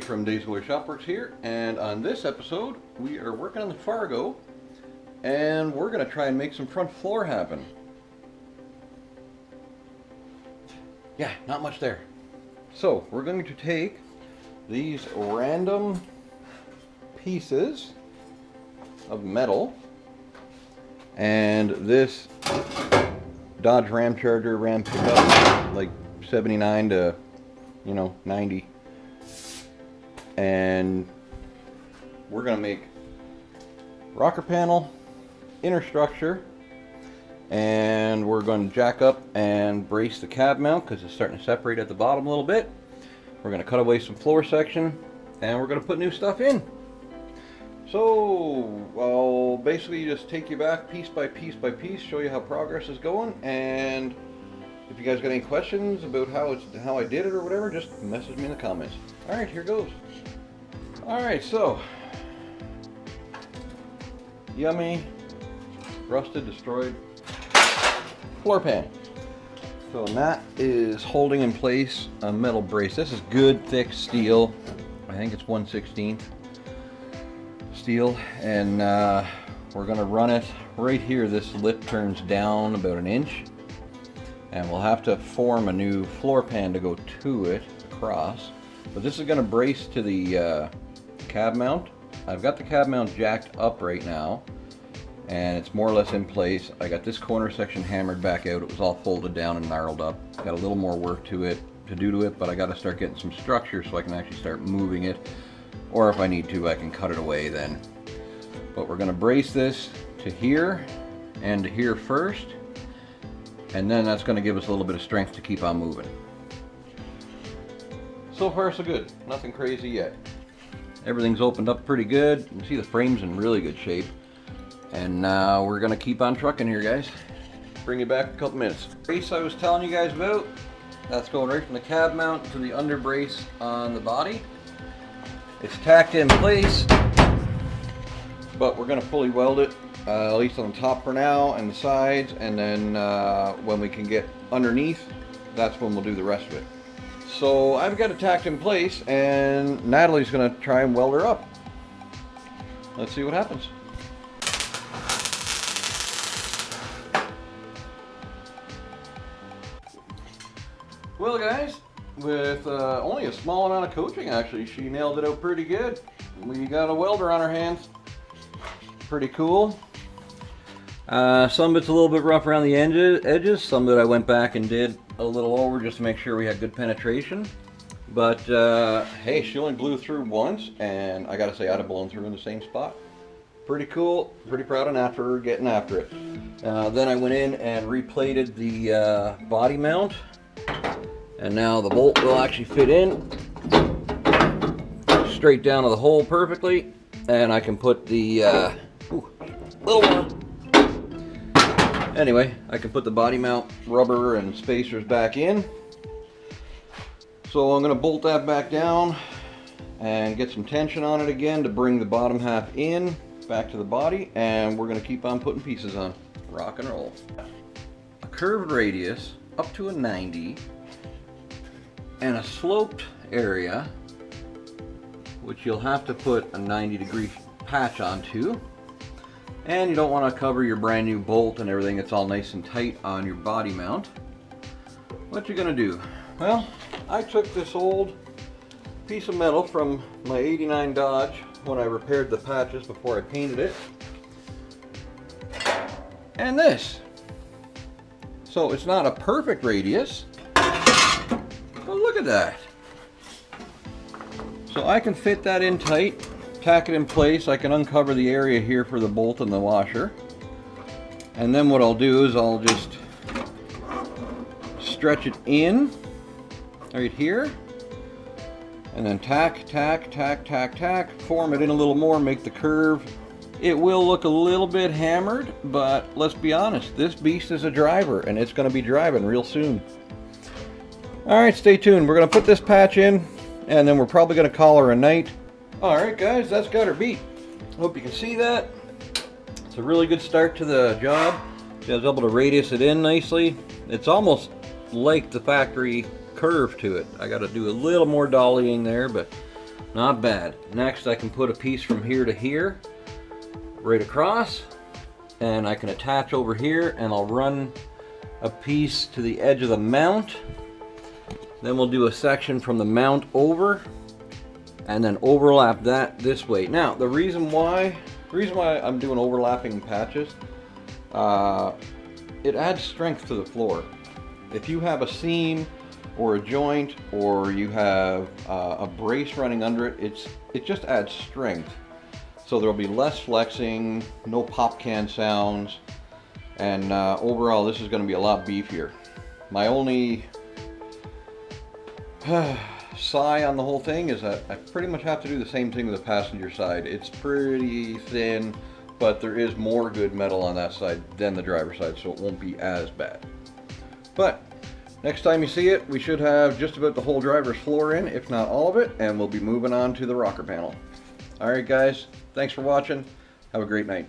from Days Away Shopworks here, and on this episode we are working on the Fargo, and we're going to try and make some front floor happen. Yeah, not much there. So we're going to take these random pieces of metal and this Dodge Ram Charger Ram pickup, like 79 to 90, and we're gonna make rocker panel, inner structure, and we're going to jack up and brace the cab mount because it's starting to separate at the bottom a little bit. We're going to cut away some floor section, and we're going to put new stuff in. So I'll basically just take you back piece by piece by piece, show you how progress is going, and if you guys got any questions about how I did it or whatever, just message me in the comments. Alright, here goes. Alright, so yummy, rusted, destroyed floor pan. So Nat is holding in place a metal brace. This is good thick steel. I think it's 1/16 steel, and we're gonna run it right here. This lip turns down about an inch, and we'll have to form a new floor pan to go to it across. But this is gonna brace to the cab mount. I've got the cab mount jacked up right now, and it's more or less in place. I got this corner section hammered back out. It was all folded down and gnarled up. Got a little more work to do to it, but I got to start getting some structure so I can actually start moving it. Or if I need to, I can cut it away then. But we're going to brace this to here and to here first, and then that's going to give us a little bit of strength to keep on moving. So far so good. Nothing crazy yet. Everything's opened up pretty good. You can see the frame's in really good shape. And now we're gonna keep on trucking here, guys. Bring you back a couple minutes. Brace I was telling you guys about, that's going right from the cab mount to the under brace on the body. It's tacked in place, but we're gonna fully weld it, at least on the top for now and the sides, and then when we can get underneath, that's when we'll do the rest of it. So I've got it tacked in place, and Natalie's gonna try and weld her up. Let's see what happens. Well guys, with only a small amount of coaching, actually, she nailed it out pretty good. We got a welder on our hands. Pretty cool. Some of it's a little bit rough around the edges. Some of it I went back and did a little over just to make sure we had good penetration. But hey, she only blew through once, and I gotta say I'd have blown through in the same spot. Pretty cool. Pretty proud of Nat for her getting after it. Then I went in and replated the body mount. And now the bolt will actually fit in straight down to the hole perfectly, and I can put the little one. Anyway, I can put the body mount rubber and spacers back in. So I'm going to bolt that back down and get some tension on it again to bring the bottom half in back to the body, and we're going to keep on putting pieces on. Rock and roll. A curved radius up to a 90. And a sloped area, which you'll have to put a 90-degree patch onto. And you don't want to cover your brand new bolt and everything. It's all nice and tight on your body mount. What you're going to do? Well, I took this old piece of metal from my 89 Dodge when I repaired the patches before I painted it. And this. So it's not a perfect radius. But look at that. So I can fit that in tight, tack it in place. I can uncover the area here for the bolt and the washer. And then what I'll do is I'll just stretch it in right here. And then tack, tack, tack, tack, tack. Form it in a little more, make the curve. It will look a little bit hammered, but let's be honest, this beast is a driver, and it's going to be driving real soon. Alright, stay tuned. We're going to put this patch in, and then we're probably going to call her a night. Alright guys, that's got her beat. Hope you can see that. It's a really good start to the job. She was able to radius it in nicely. It's almost like the factory curve to it. I got to do a little more dollying there, but Not bad. Next, I can put a piece from here to here, right across, and I can attach over here, and I'll run a piece to the edge of the mount. Then we'll do a section from the mount over, and then overlap that this way. Now, the reason why I'm doing overlapping patches, it adds strength to the floor. If you have a seam or a joint, or you have a brace running under it, it just adds strength. So there'll be less flexing, no pop can sounds, and overall this is going to be a lot beefier. My only sigh on the whole thing is that I pretty much have to do the same thing with the passenger side. It's pretty thin, but there is more good metal on that side than the driver's side, so it won't be as bad. But next time you see it, we should have just about the whole driver's floor in, if not all of it, and we'll be moving on to the rocker panel. Alright guys, thanks for watching. Have a great night.